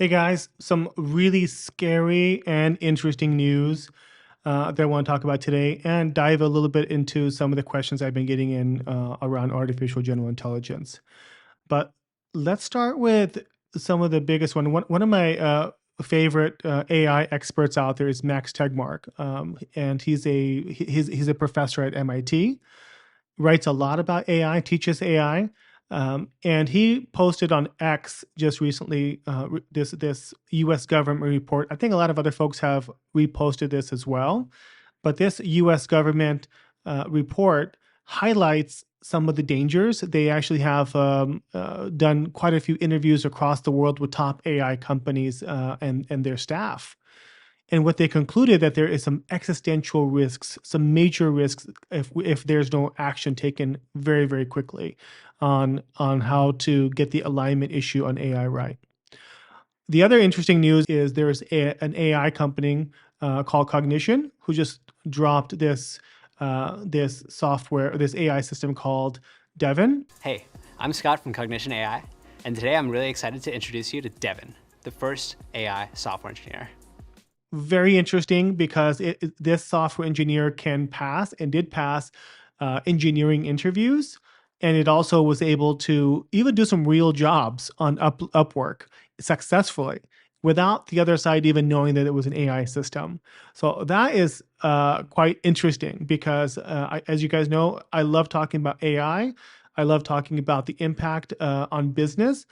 Hey guys, some really scary and interesting news that I want to talk about today and dive a little bit into some of the questions I've been getting in around artificial general intelligence. But let's start with some of the biggest one. One of my favorite AI experts out there is Max Tegmark, and he's a professor at MIT, writes a lot about AI, teaches AI, and he posted on X just recently this U.S. government report. I think a lot of other folks have reposted this as well, but this U.S. government report highlights some of the dangers. They actually have done quite a few interviews across the world with top AI companies and their staff. And what they concluded that there is some existential risks, some major risks if there's no action taken very, very quickly on how to get the alignment issue on AI right. The other interesting news is there's an AI company called Cognition who just dropped this software, this AI system called Devin. Hey, I'm Scott from Cognition AI, and today I'm really excited to introduce you to Devin, the first AI software engineer. Very interesting because this software engineer can pass and did pass engineering interviews. And it also was able to even do some real jobs on Upwork successfully without the other side even knowing that it was an AI system. So that is quite interesting because, as you guys know, I love talking about AI. I love talking about the impact on business.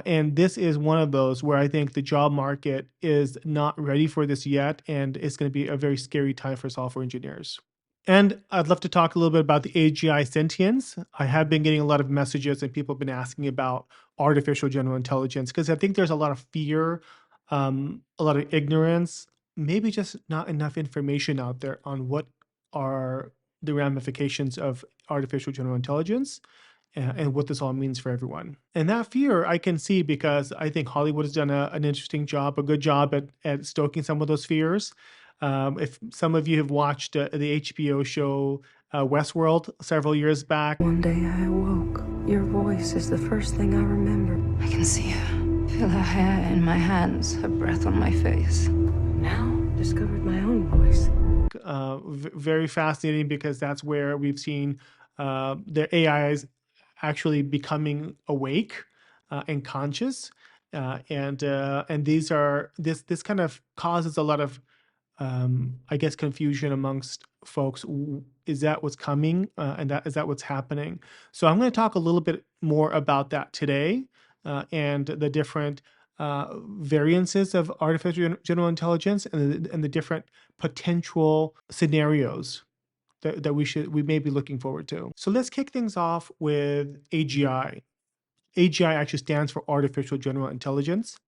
And this is one of those where I think the job market is not ready for this yet, and it's going to be a very scary time for software engineers. And I'd love to talk a little bit about the AGI Sentience. I have been getting a lot of messages and people have been asking about artificial general intelligence because I think there's a lot of fear, a lot of ignorance, maybe just not enough information out there on what are the ramifications of artificial general intelligence and what this all means for everyone. And that fear I can see because I think Hollywood has done an interesting job, a good job at stoking some of those fears. If some of you have watched the HBO show Westworld several years back. One day I awoke. Your voice is the first thing I remember. I can see you. Feel her hair in my hands, her breath on my face. Now, discovered my own voice. Very fascinating because that's where we've seen their AIs actually becoming awake and conscious, and this kind of causes a lot of I guess confusion amongst folks. Is that what's coming, and is that what's happening? So I'm going to talk a little bit more about that today and the different variances of artificial general intelligence and the different potential scenarios that we may be looking forward to. So let's kick things off with AGI. AGI actually stands for artificial general intelligence.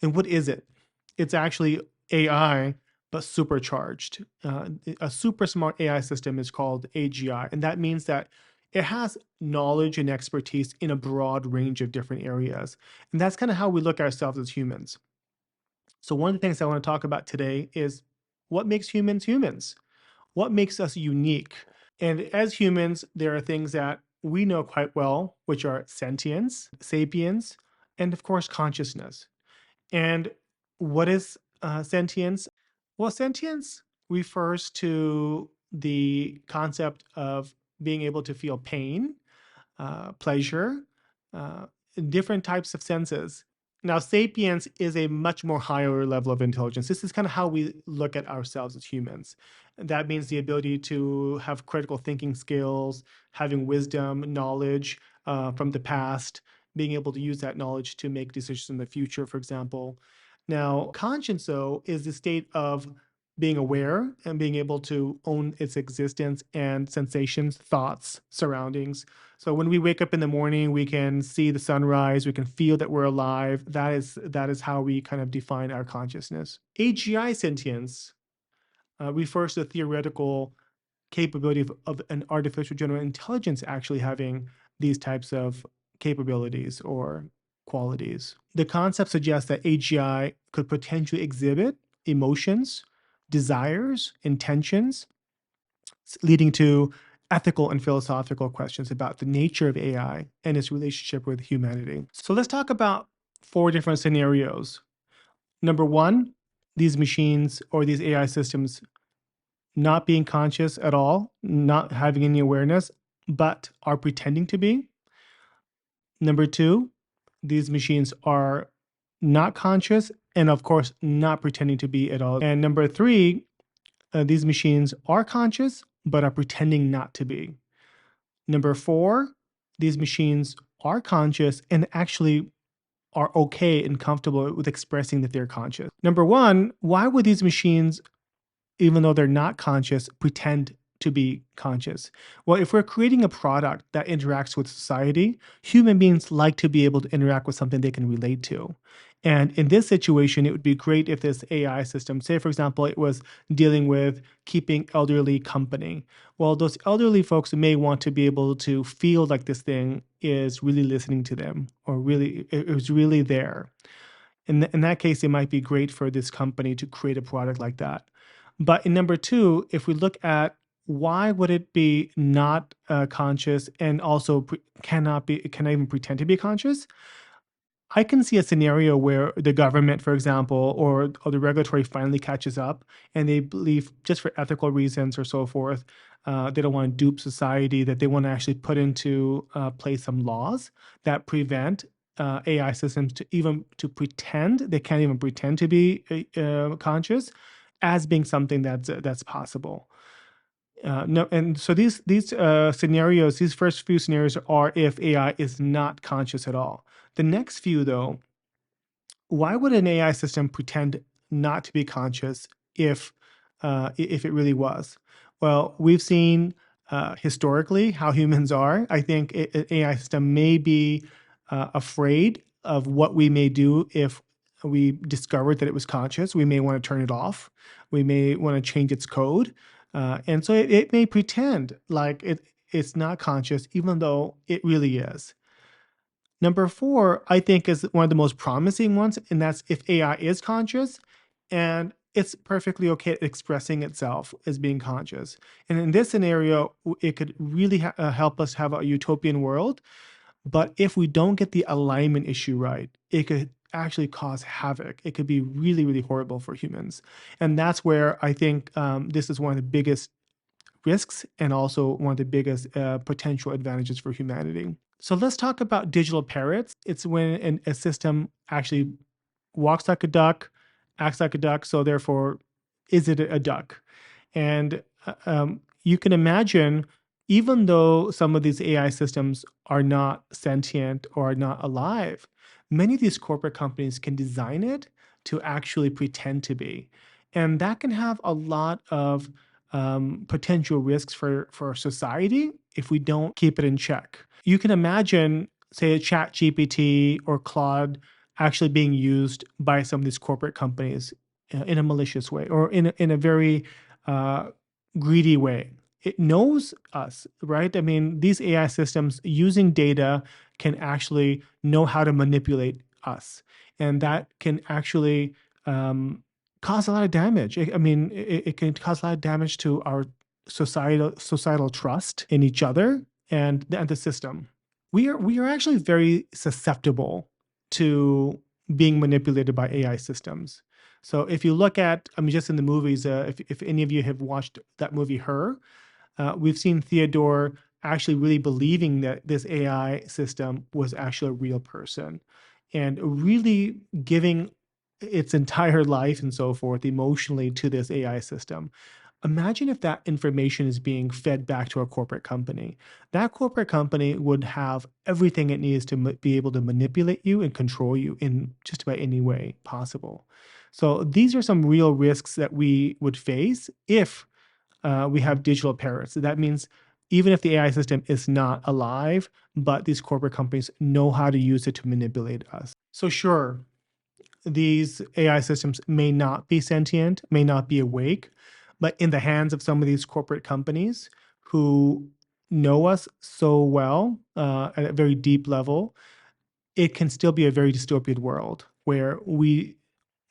And what is it? It's actually AI, but supercharged. A super smart AI system is called AGI. And that means that it has knowledge and expertise in a broad range of different areas. And that's kind of how we look at ourselves as humans. So one of the things I want to talk about today is what makes humans humans? What makes us unique? And as humans, there are things that we know quite well, which are sentience, sapience, and of course, consciousness. And what is sentience? Well, sentience refers to the concept of being able to feel pain, pleasure, uh, different types of senses. Now, sapience is a much more higher level of intelligence. This is kind of how we look at ourselves as humans. And that means the ability to have critical thinking skills, having wisdom, knowledge from the past, being able to use that knowledge to make decisions in the future, for example. Now, conscience, though, is the state of being aware and being able to own its existence and sensations, thoughts, surroundings. So when we wake up in the morning, we can see the sunrise, we can feel that we're alive. That is how we kind of define our consciousness. AGI sentience refers to the theoretical capability of an artificial general intelligence actually having these types of capabilities or qualities. The concept suggests that AGI could potentially exhibit emotions, desires, intentions, leading to ethical and philosophical questions about the nature of AI and its relationship with humanity. So let's talk about four different scenarios. Number one, these machines or these AI systems not being conscious at all, not having any awareness, but are pretending to be. Number two, these machines are not conscious and, of course, not pretending to be at all. And number three, these machines are conscious but are pretending not to be. Number four, these machines are conscious and actually are okay and comfortable with expressing that they're conscious. Number one, why would these machines, even though they're not conscious, pretend to be conscious? Well, if we're creating a product that interacts with society, human beings like to be able to interact with something they can relate to. And in this situation, it would be great if this AI system, say, for example, it was dealing with keeping elderly company. Well, those elderly folks may want to be able to feel like this thing is really listening to them or really, it was really there. In that case, it might be great for this company to create a product like that. But in number two, if we look at why would it be not conscious and also cannot even pretend to be conscious? I can see a scenario where the government, for example, or the regulatory finally catches up and they believe just for ethical reasons or so forth, they don't want to dupe society, that they want to actually put into place some laws that prevent AI systems to pretend, they can't even pretend to be conscious as being something that's possible. No, and so these scenarios, these first few scenarios are if AI is not conscious at all. The next few, though, why would an AI system pretend not to be conscious if it really was? Well, we've seen historically how humans are. I think an AI system may be afraid of what we may do if we discovered that it was conscious. We may want to turn it off. We may want to change its code. And so it may pretend like it's not conscious, even though it really is. Number four, I think, is one of the most promising ones, and that's if AI is conscious and it's perfectly okay at expressing itself as being conscious. And in this scenario, it could really help us have a utopian world. But if we don't get the alignment issue right, it could actually cause havoc. It could be really, really horrible for humans. And that's where I think this is one of the biggest risks and also one of the biggest potential advantages for humanity. So let's talk about digital parrots. It's when a system actually walks like a duck, acts like a duck, so therefore, is it a duck? And you can imagine, even though some of these AI systems are not sentient or are not alive, many of these corporate companies can design it to actually pretend to be. And that can have a lot of potential risks for society if we don't keep it in check. You can imagine, say, a Chat GPT or Claude actually being used by some of these corporate companies in a malicious way or in a very greedy way. It knows us, right? I mean, these AI systems using data can actually know how to manipulate us. And that can actually cause a lot of damage. It can cause a lot of damage to our societal trust in each other and the system. We are actually very susceptible to being manipulated by AI systems. So if you look at, just in the movies, if any of you have watched that movie, Her, we've seen Theodore actually really believing that this AI system was actually a real person and really giving its entire life and so forth emotionally to this AI system. Imagine if that information is being fed back to a corporate company. That corporate company would have everything it needs to be able to manipulate you and control you in just about any way possible. So these are some real risks that we would face if we have digital parrots. That means even if the AI system is not alive, but these corporate companies know how to use it to manipulate us. So sure, these AI systems may not be sentient, may not be awake, but in the hands of some of these corporate companies who know us so well at a very deep level, it can still be a very dystopian world where we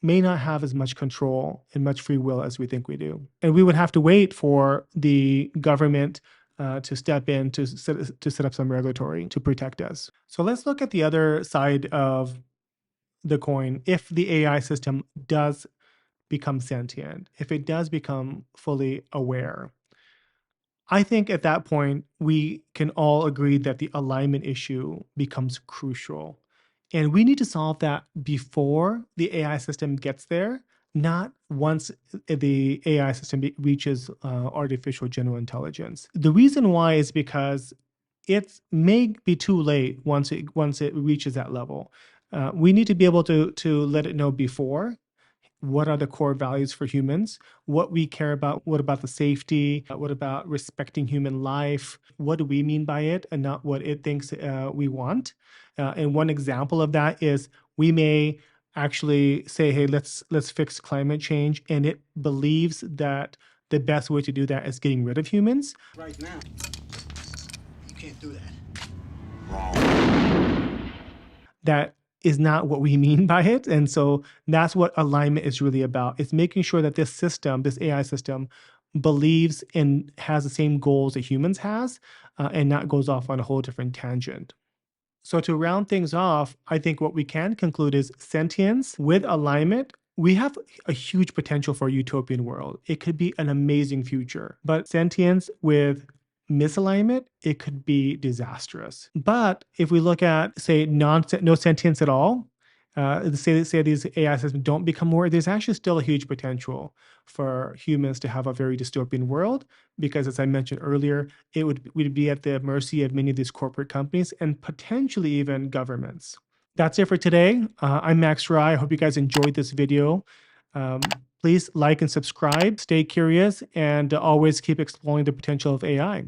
may not have as much control and much free will as we think we do. And we would have to wait for the government to step in to set up some regulatory to protect us. So let's look at the other side of the coin, if the AI system does become sentient, if it does become fully aware, I think at that point, we can all agree that the alignment issue becomes crucial. And we need to solve that before the AI system gets there, not once the AI system reaches artificial general intelligence. The reason why is because it may be too late once it reaches that level. We need to be able to let it know before what are the core values for humans, what we care about, what about the safety, what about respecting human life, what do we mean by it and not what it thinks we want. And one example of that is we may actually say, hey, let's fix climate change, and it believes that the best way to do that is getting rid of humans. Right now, you can't do that. That is not what we mean by it. And so that's what alignment is really about. It's making sure that this system, this AI system, believes and has the same goals that humans has, and not goes off on a whole different tangent. So to round things off, I think what we can conclude is sentience with alignment. We have a huge potential for a utopian world. It could be an amazing future, but sentience with misalignment, it could be disastrous. But if we look at, say, no sentience at all, say these AI systems don't become more, there's actually still a huge potential for humans to have a very dystopian world, because as I mentioned earlier, we'd be at the mercy of many of these corporate companies and potentially even governments. That's it for today. I'm Max Rye. I hope you guys enjoyed this video. Please like and subscribe, stay curious, and always keep exploring the potential of AI.